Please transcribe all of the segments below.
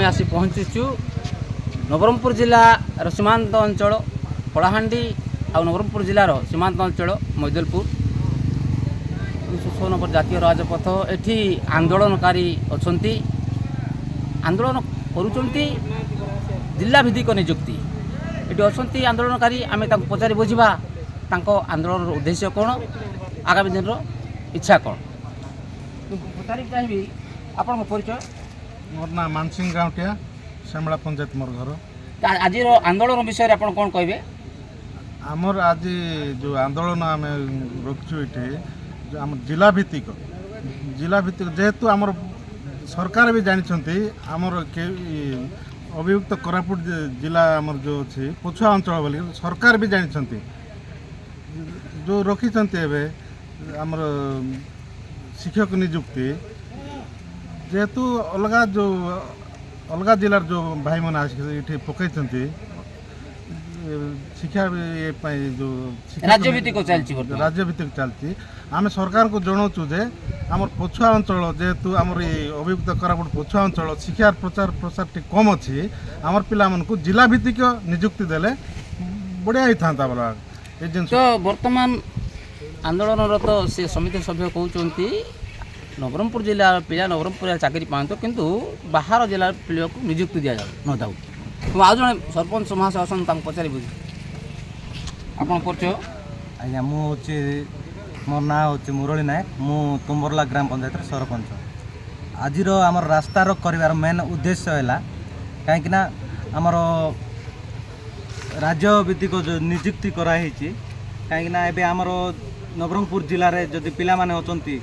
आमे आसी पहुँचीचु नवरंगपुर जिलार सीमांत अंचल कलाहांडी आ नवरंगपुर जिलार सीमांत अंचल मैदलपुर 216 नंबर जातीय राजपथ। एठी आंदोलनकारी अछंती, आंदोलन करुचंती जिला भित्तिक नियुक्ति। एठी अछंती आंदोलनकारी, आमे तांको पचारि बुझिबा तांको आंदोलन उद्देश्य कोन, आगामी दिन इच्छा कोन। पचारि चाहिबी आपन परिचय। मोर ना मानसिंह गाँवटिया श्यामला पंचायत मोर घर। आज आंदोलन विषय आप कौन कहे? आमर आज जो आंदोलन आम रखु ये आम जिला भित्तिक जेहेतु आमर सरकार भी जानते आमर अभियुक्त कोरापुट जिला आमर जो अच्छी पछुआ अंचल बोली सरकार भी जानते जो रखी आमर शिक्षक नियुक्ति जेहेतु अलग जो अलग जिलार जो भाई मैंने आसिक पकई शिक्षा जो राज्य भित्तिक चलती आम सरकार को जनाऊँ जे आम पछुआ अंचल जेहेतु आमर अभियुक्त कोरापुट पछुआ अंचल शिक्षार प्रचार प्रसार टी कम अच्छी आमर पिला मानकु जिला भित्तिक नियुक्ति देले बढ़िया ही था बोला। तो वर्तमान आंदोलनरत से समिति सभ्य कहते नवरंगपुर जिला पिला नवरंगपुर चाकरी पाते किंतु बाहर जिला पिला को नियुक्ति दि जाऊ न जाऊ। आज जड़े सरपंच महाशासन पचारि बुझ आप परिचय। आज्ञा मुझे मोर ना हूँ मुरली नायक, मु तुम्बरला ग्राम पंचायत सरपंच। आज आमर रास्ता रोक कर मेन उद्देश्य है कहीं आमर राज्य भित्तिक जो नियुक्ति कराई कहीं आमर नवरंगपुर जिले में जदि पिला माने अछंती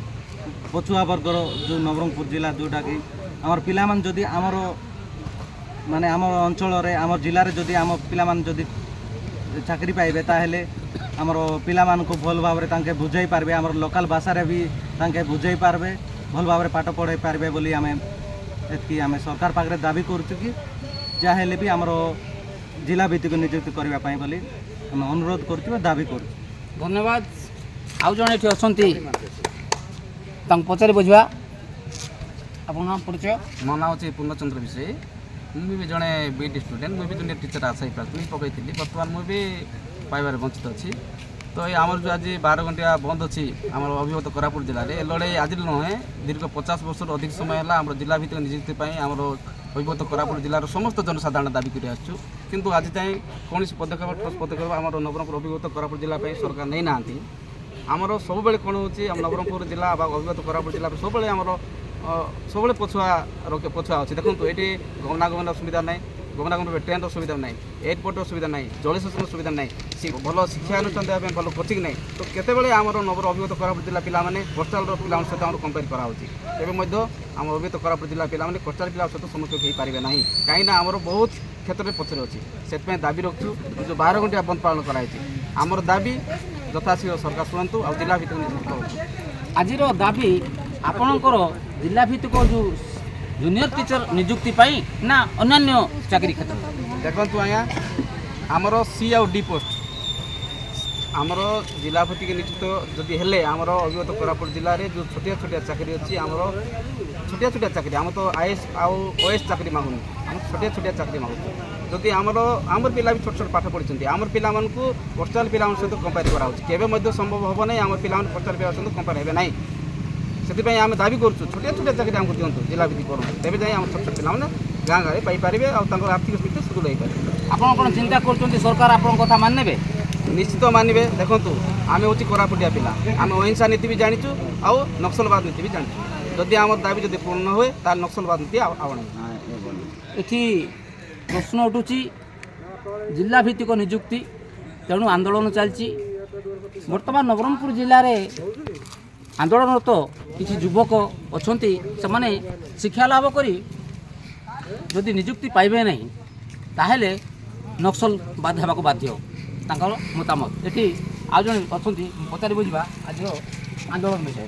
पछुआ वर्गर जो नवरंगपुर जिला जोटा कि आमर पिला मान जदि आमर माने आमर अंचल आमर जिले में जदि आम पिला मान जदि चाकरी पाइबे ताहेले आमर पिला मान को भल भाव में बुझाई पारबे, आमर लोकल भाषा रे भी तांके बुझाई पारबे, भल भाव में पाठ पढ़ाई पारबे बोली आमे एतकी आमे सरकार पाखरे दाबी करछु कि जाहेले भी आमर जिला भित्तिक नियुक्ति करबा पई बोली हम अनुरोध करछु दाबी करछु। धन्यवाद। आउ जने एठी अछंती तांको पचारि बुझवा आप नाम परिचय। मो ना हूँ पूर्णचंद्र विषय, मुझे भी जड़े बीडी स्टूडेंट, मुझे जूनियर टीचर आशायी प्राथमिक पकई बर्तमान मुझे पाइबार वंचित अच्छी। तो ये आमर जो आज 12 घंटा बंद अच्छी आम अभियुक्त कोरापुट जिले में लड़ाई आज नुहे दीर्घ 50 वर्ष अधिक समय है आम जिला भित्तिक नियुक्ति आम अभियुक्त कोरापुट जिलार समस्त जनसाधारण दाबी कर किंतु आज जाए कौन पदक्षेप ठोस पदक्षेप आम नवरंगपुर अभियुक्त कोरापुट जिला सरकार नहीं ना आमर सब कौन हो नवरंगपुर जिला अभियुक्त कोरापुट जिला सब सब पछुआ पछुआ अच्छे देखो ये गमनागमन सुविधा ना, गमनागमन ट्रेन सुविधा ना, एयरपोर्ट सुविधा ना, जलसेचन सुविधा ना, भल शिक्षा अनुष्ठान देवाई भल कोचिंग ना। तो केतबेले आमर नवर अभियुक्त कोरापुट जिला पिला माने कोस्टाल पिला सहित आम कंपेयर कराऊँगी एवं आम अभियुक्त कोरापुट जिला पिला माने कोस्टाल पिला सहित समस्या हो पारे ना कहीं आमर बहुत क्षेत्र में पछरे अच्छी से दाबी रखु जो 12 घंटा बंद पालन कराई आमर दाबी यथाशीघ्र सरकार शुणु आ जिला भित्तिक आज दाबी आपणकर जिला भित्तिक जो जूनियर टीचर नियुक्ति पाई ना अन्य चाकरी क्षेत्र देखु आज्ञा आमर सी आउ डी पोस्ट आमर जिला भित्तिक नियुक्त जदि हेले आमर अभियुक्त कोरापुट जिले में जो छोटिया छोटिया चाकरी अच्छी आमर छोटिया छोटिया चाकरी आम तो आईएएस आउ ओएस चाकरी मांगुनी आम छोटिया छोटिया चाकरी मांगुଛୁ जदि आमर पिला भी छोट छोट पाठ पढ़ी आमर पिला मानकु पोस्टाल पिला सहित कंपेयर कराऊँगी केवे संभव हम ना आम पिला पोस्टाल पिला सहित कंपेयर हे ना से आम दाबी करूँ छोटिया छोटिया चाकरी आमको दिंतु जिला भित्तिक करूँ तेज जाए आम छोट छोट पिला गाँ गाँव पाइपर और आर्थिक स्थिति सुदृढ़ हो पारे। आप चिंता कर सरकार आप कथा मानने निश्चित मानवे देखु आम हूँ कोरापुटिया पिला आम अहिंसा नीति भी जाचु आउ नक्सलवाद नीति भी जाचु जदि आम दाबी जब पूर्ण हुए ताल नक्सलवाद नीति आवण ये प्रश्न उठुची जिला भित्तिक नियुक्ति तेणु आंदोलन चलती बर्तमान नवरंगपुर जिले में आंदोलनरत किसी युवक अच्छा से शिक्षा लाभ करी जदि नियुक्ति पाइबे नहीं ताहेले नक्सलवाद होगा बाध्य तांकर मतामत। ये आज जन अच्छा पचारि बुझा आज आंदोलन विषय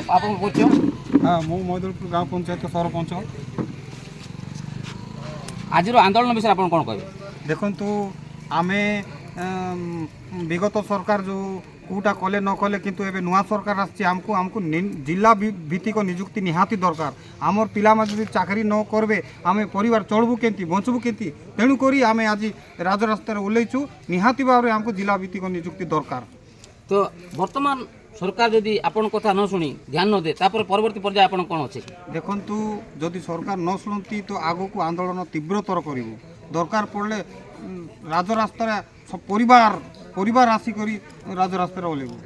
आप परिचय। हाँ मु मैदलपुर गाँव पंचायत सरपंच। आज आंदोलन विषय आप कौन कहे? देखु आमे विगत सरकार जो কোটা কলে ন কলে কিন্তু এবে নূয়া সরকার আসছে আমকু জিলা ভিত্তিক নিযুক্তি নিহাতি দরকার আমার পিলাମାନେ যদি চাকরি ন করবে আমি পরিবার চলবু কেমতি বঞ্চবু কেমতি তেণু করি আমি আজ রাজরাস্তায় ওহ্লাইছু নিহাতি ভাবে আমকু জিলা ভিত্তিক নিযুক্তি দরকার। তো বর্তমান সরকার যদি আপনার কথা ন শুনি ধ্যান ন দে তারপরে পরবর্তী পর্যায়ে আপনার কোণ আছে? দেখন্তু যদি সরকার ন শুনতি তো আগুক আন্দোলন তীব্রতর করবু দরকার পড়লে রাজরাস্তায় সব পরিবার আসিকরি রাজরাস্তায় ওহ্লাইবু।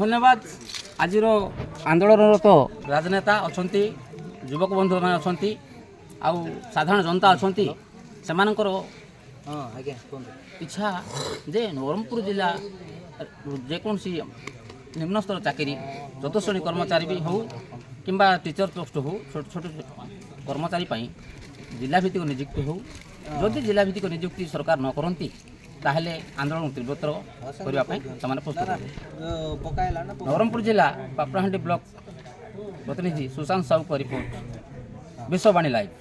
ধন্যবাদ। আজির আন্দোলনরত রাজনেতা অଛନ୍ତି যুবক বন্ধুମାନେ ଅଛନ୍ତି ଆଉ ସାଧାରଣ ଜନତା ଅଛନ୍ତି ସେମାନଙ୍କର ଇଚ୍ଛା ଯେ ନବରଙ୍ଗପୁର ଜିଲ୍ଲା ଯେକୌଣସି ନିମ୍ନସ୍ତର ଚାକିରି ଚତୁର୍ଥ ଶ୍ରେଣୀ କର୍ମଚାରୀ ବି ହେଉ କିମ୍ବା ଟିଚର ପୋଷ୍ଟ ହେଉ ଛୋଟ ଛୋଟ କର୍ମଚାରୀ ପାଇଁ ଜିଲ୍ଲାଭିତ୍ତିକ ନିଯୁକ୍ତି ହେଉ ଯଦି ଜିଲ୍ଲାଭିତ୍ତିକ ନିଯୁକ୍ତି ସରକାର ନ କରନ୍ତି ତାହେଲେ ଆନ୍ଦୋଳନ ତୀବ୍ରତର କରିବା ପାଇଁ ସେମାନେ ପ୍ରସ୍ତୁତ ହେବେ। ନବରଙ୍ଗପୁର ଜିଲ୍ଲା ପାପଡ଼ାହାଣ୍ଡି ବ୍ଲକ ପ୍ରତିନିଧି ସୁଶାନ୍ତ ସାହୁଙ୍କ ରିପୋର୍ଟ ବିଶ୍ୱବାଣୀ ଲାଇଭ୍।